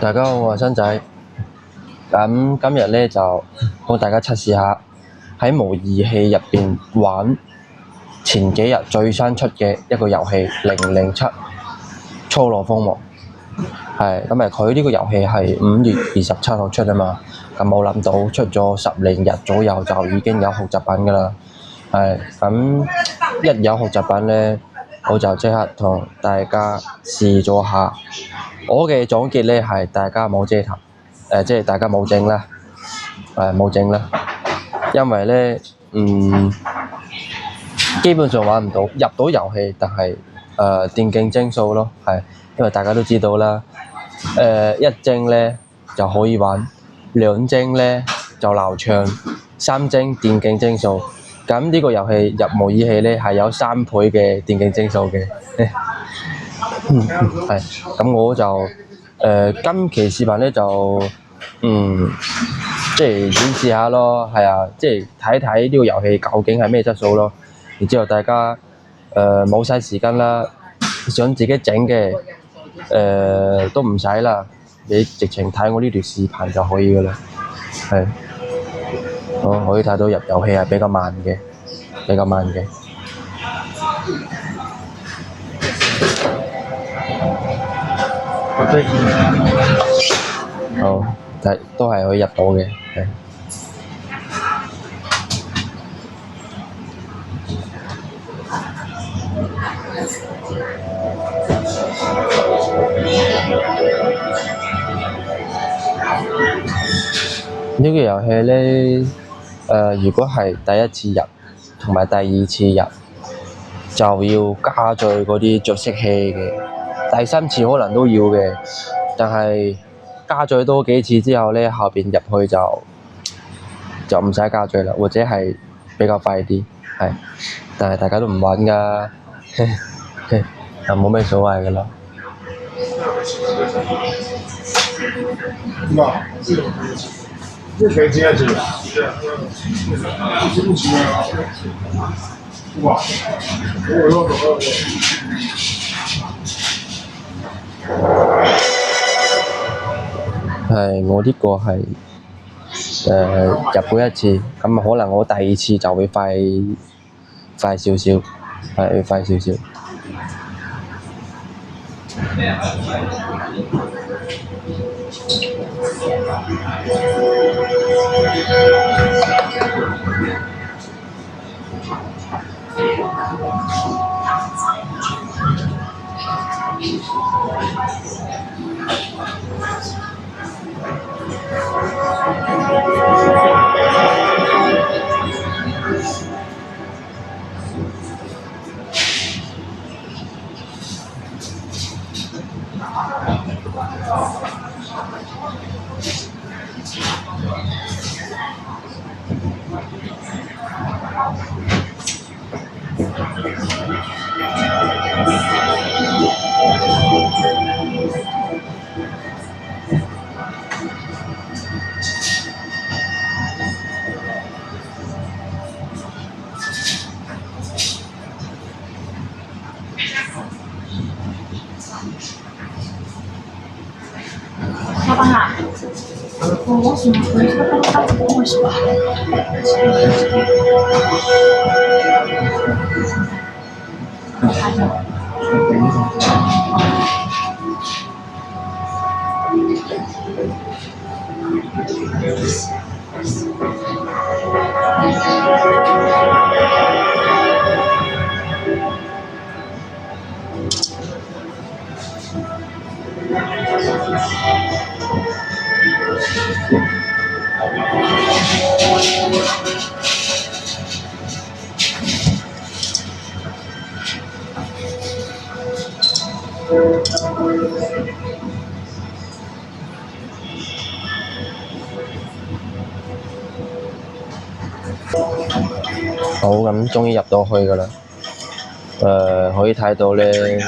大家好，我係新仔。咁今日咧就幫大家測試下喺模擬器入邊玩前幾日最新出嘅一個遊戲007操羅風魔。佢呢個遊戲係5月27號出啊嘛。咁冇諗到出咗10日左右就已經有學習版㗎啦。咁一有學習版咧，我就即刻同大家試咗下。我嘅總結咧係大家冇遮頭，即係大家冇整啦，冇整啦，因為咧，基本上玩唔到，入到遊戲，但係電競幀數咯，因為大家都知道啦，一幀咧就可以玩，2幀咧就流暢，3幀電競幀數，咁呢個遊戲入模擬器咧係有3倍嘅電競幀數嘅。咁我就今期視頻咧就即係演示下咯，即係睇睇呢個遊戲究竟係咩質素咯。然之後大家冇嘥時間啦，想自己整嘅都唔使啦，你直情睇我呢段視頻就可以噶啦。我可以睇到入遊戲係比較慢嘅。好，都係可以入到嘅。呢個遊戲咧，如果係第一次入同埋第二次入，就要加載嗰啲着色器嘅。第3次可能都要嘅，但係加載多幾次之後咧，後邊入去就唔使加載啦，或者係比較快啲，但係大家都唔玩㗎，就冇咩所謂㗎啦。我呢個係入過一次，咁可能我第2次就會快少少，會快少少。老板啊，我喜欢回车当大主播是吧？好，咁終於入到去㗎啦。可以睇到咧，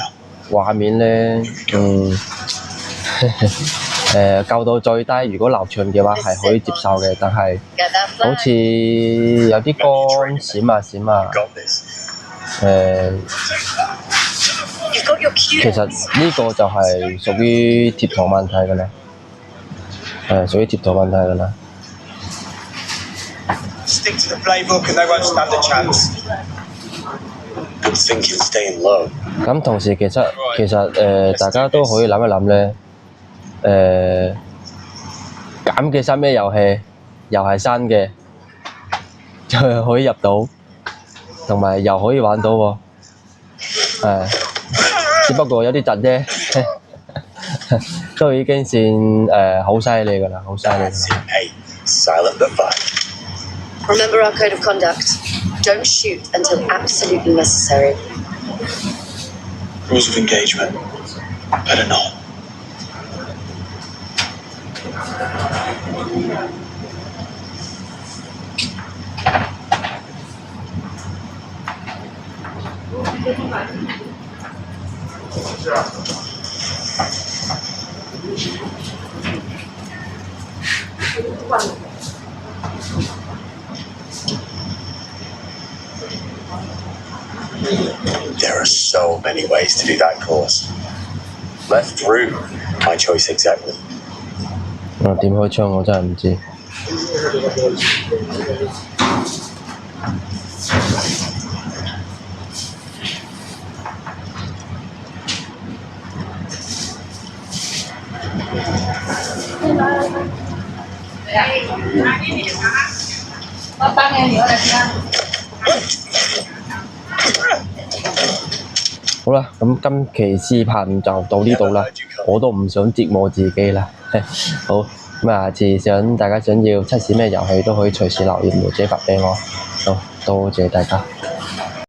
畫面咧，校到最低，如果流暢嘅話係可以接受嘅，但係好似有啲光閃啊閃啊。其實呢個就係屬於貼圖問題㗎啦。屬於貼圖問題㗎啦。Stick to the playbook and they won't stand a chance. Good thinking, staying low. 咁同時其實大家都可以諗一諗咧，減嘅新咩遊戲又係新嘅，又可以入到，同埋又可以玩到喎，只不過有啲窒啫，都已經算好犀利㗎啦，好犀利㗎啦。 That's it, hey. Silent but fine. Remember our code of conduct. Don't shoot until absolutely necessary. Rules of engagement. Better not. There are so many ways to do that course. Left through, my choice exactly. 點開槍我真係唔知。好啦，咁今期視頻就到呢度啦，我都唔想折磨自己啦。好，咁下次大家想要測試咩遊戲都可以隨時留言或者發俾我。好，多謝大家。